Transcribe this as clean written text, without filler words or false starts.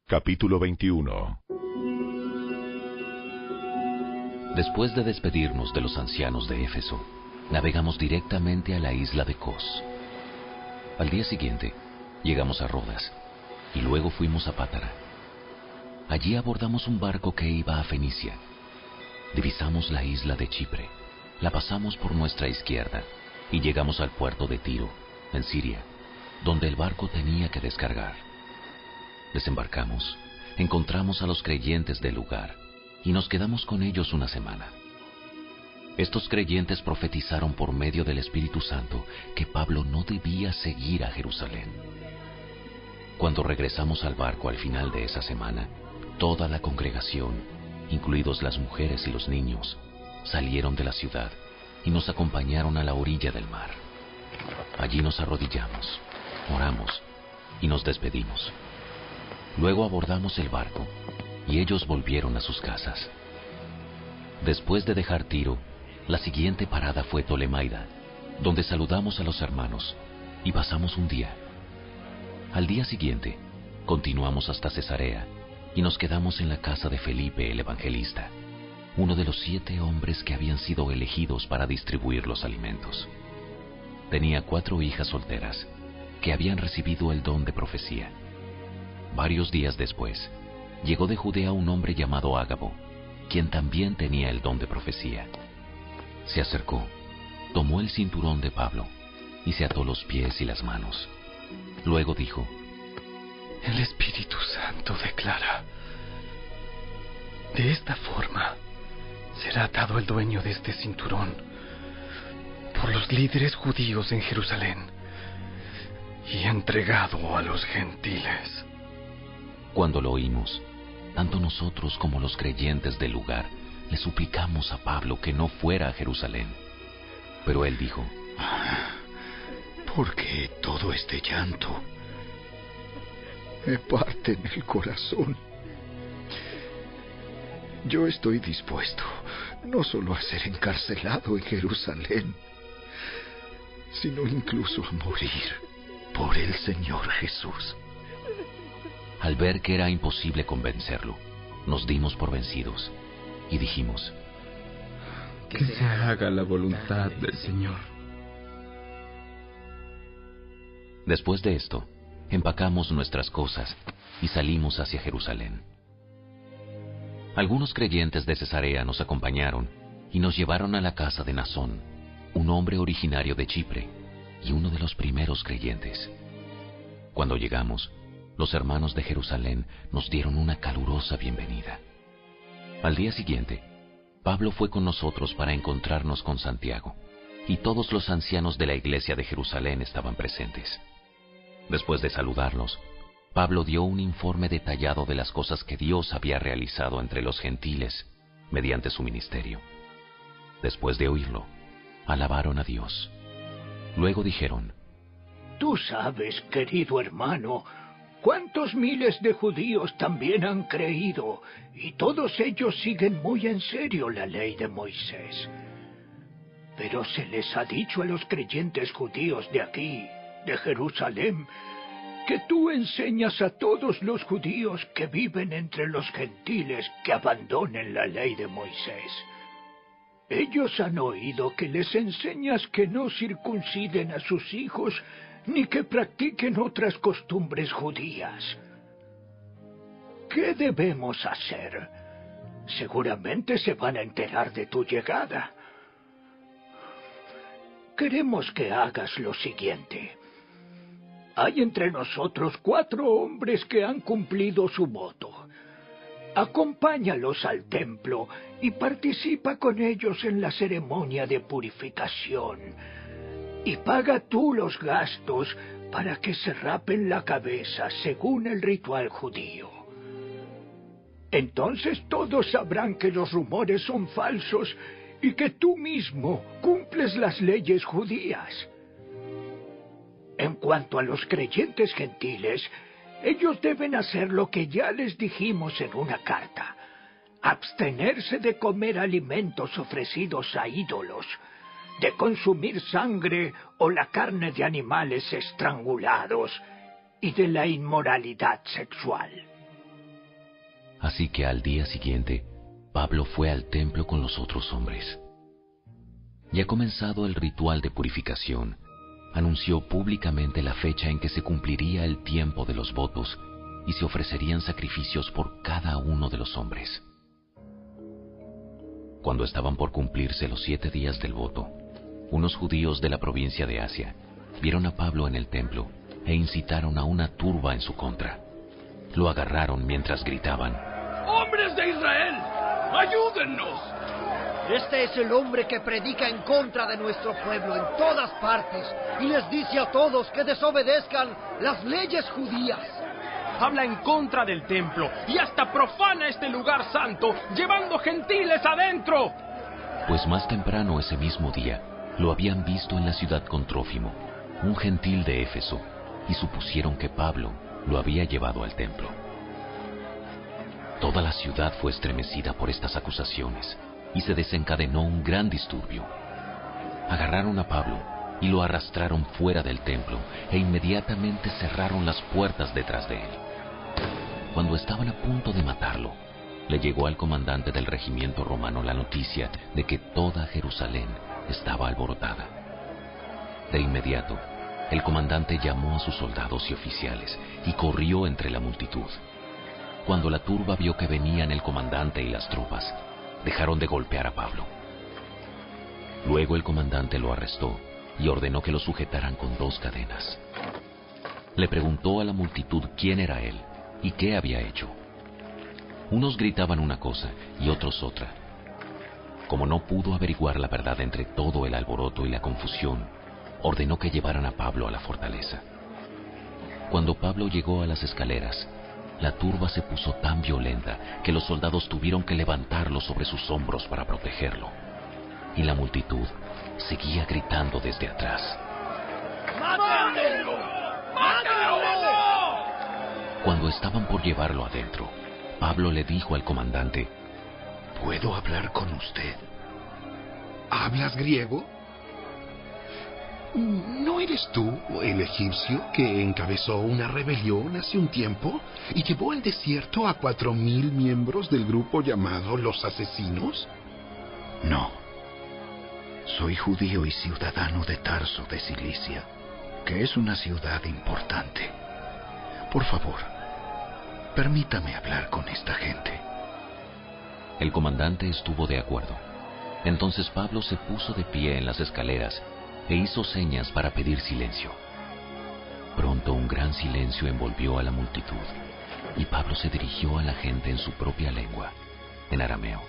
Capítulo 21. Después de despedirnos de los ancianos de Éfeso, navegamos directamente a la isla de Cos. Al día siguiente, llegamos a Rodas, y luego fuimos a Pátara. Allí abordamos un barco que iba a Fenicia. Divisamos la isla de Chipre, la pasamos por nuestra izquierda, y llegamos al puerto de Tiro, en Siria, donde el barco tenía que descargar. Desembarcamos, encontramos a los creyentes del lugar, y nos quedamos con ellos una semana. Estos creyentes profetizaron por medio del Espíritu Santo que Pablo no debía seguir a Jerusalén. Cuando regresamos al barco al final de esa semana, toda la congregación, incluidos las mujeres y los niños, salieron de la ciudad y nos acompañaron a la orilla del mar. Allí nos arrodillamos, oramos y nos despedimos. Luego abordamos el barco y ellos volvieron a sus casas. Después de dejar Tiro, la siguiente parada fue Tolemaida, donde saludamos a los hermanos y pasamos un día. Al día siguiente, continuamos hasta Cesarea y nos quedamos en la casa de Felipe el evangelista, uno de los 7 hombres que habían sido elegidos para distribuir los alimentos. Tenía 4 hijas solteras que habían recibido el don de profecía. Varios días después, llegó de Judea un hombre llamado Ágabo, quien también tenía el don de profecía. Se acercó, tomó el cinturón de Pablo y se ató los pies y las manos. Luego dijo: El Espíritu Santo declara: de esta forma será atado el dueño de este cinturón por los líderes judíos en Jerusalén y entregado a los gentiles. Cuando lo oímos, tanto nosotros como los creyentes del lugar le suplicamos a Pablo que no fuera a Jerusalén. Pero él dijo: ¿Por qué todo este llanto? Me parte en el corazón. Yo estoy dispuesto no solo a ser encarcelado en Jerusalén, sino incluso a morir por el Señor Jesús. Al ver que era imposible convencerlo, nos dimos por vencidos y dijimos: Que se haga la voluntad del Señor. Después de esto, empacamos nuestras cosas y salimos hacia Jerusalén. Algunos creyentes de Cesarea nos acompañaron y nos llevaron a la casa de Nasón, un hombre originario de Chipre y uno de los primeros creyentes. Cuando llegamos, los hermanos de Jerusalén nos dieron una calurosa bienvenida. Al día siguiente, Pablo fue con nosotros para encontrarnos con Santiago, y todos los ancianos de la iglesia de Jerusalén estaban presentes. Después de saludarlos, Pablo dio un informe detallado de las cosas que Dios había realizado entre los gentiles mediante su ministerio. Después de oírlo, alabaron a Dios. Luego dijeron: Tú sabes, querido hermano, cuántos miles de judíos también han creído, y todos ellos siguen muy en serio la ley de Moisés. Pero se les ha dicho a los creyentes judíos de aquí, de Jerusalén, que tú enseñas a todos los judíos que viven entre los gentiles que abandonen la ley de Moisés. Ellos han oído que les enseñas que no circunciden a sus hijos ni que practiquen otras costumbres judías. ¿Qué debemos hacer? Seguramente se van a enterar de tu llegada. Queremos que hagas lo siguiente. Hay entre nosotros 4 hombres que han cumplido su voto. Acompáñalos al templo y participa con ellos en la ceremonia de purificación. Y paga tú los gastos para que se rapen la cabeza según el ritual judío. Entonces todos sabrán que los rumores son falsos y que tú mismo cumples las leyes judías. En cuanto a los creyentes gentiles, ellos deben hacer lo que ya les dijimos en una carta: abstenerse de comer alimentos ofrecidos a ídolos, de consumir sangre o la carne de animales estrangulados y de la inmoralidad sexual. Así que al día siguiente, Pablo fue al templo con los otros hombres. Ya comenzado el ritual de purificación, anunció públicamente la fecha en que se cumpliría el tiempo de los votos y se ofrecerían sacrificios por cada uno de los hombres. Cuando estaban por cumplirse los 7 días del voto, unos judíos de la provincia de Asia vieron a Pablo en el templo e incitaron a una turba en su contra. Lo agarraron mientras gritaban: ¡Hombres de Israel! ¡Ayúdennos! Este es el hombre que predica en contra de nuestro pueblo en todas partes y les dice a todos que desobedezcan las leyes judías. Habla en contra del templo y hasta profana este lugar santo, llevando gentiles adentro. Pues más temprano ese mismo día lo habían visto en la ciudad con Trófimo, un gentil de Éfeso, y supusieron que Pablo lo había llevado al templo. Toda la ciudad fue estremecida por estas acusaciones y se desencadenó un gran disturbio. Agarraron a Pablo y lo arrastraron fuera del templo e inmediatamente cerraron las puertas detrás de él. Cuando estaban a punto de matarlo, le llegó al comandante del regimiento romano la noticia de que toda Jerusalén estaba alborotada. De inmediato, el comandante llamó a sus soldados y oficiales y corrió entre la multitud. Cuando la turba vio que venían el comandante y las tropas, dejaron de golpear a Pablo. Luego el comandante lo arrestó y ordenó que lo sujetaran con 2 cadenas. Le preguntó a la multitud quién era él y qué había hecho. Unos gritaban una cosa y otros otra. Como no pudo averiguar la verdad entre todo el alboroto y la confusión, ordenó que llevaran a Pablo a la fortaleza. Cuando Pablo llegó a las escaleras, la turba se puso tan violenta que los soldados tuvieron que levantarlo sobre sus hombros para protegerlo. Y la multitud seguía gritando desde atrás: ¡Mátenlo! ¡Mátenlo! Cuando estaban por llevarlo adentro, Pablo le dijo al comandante: ¿Puedo hablar con usted? ¿Hablas griego? ¿No eres tú el egipcio que encabezó una rebelión hace un tiempo y llevó al desierto a 4.000 miembros del grupo llamado los Asesinos? No. Soy judío y ciudadano de Tarso de Cilicia, que es una ciudad importante. Por favor, permítame hablar con esta gente. El comandante estuvo de acuerdo. Entonces Pablo se puso de pie en las escaleras e hizo señas para pedir silencio. Pronto un gran silencio envolvió a la multitud y Pablo se dirigió a la gente en su propia lengua, en arameo.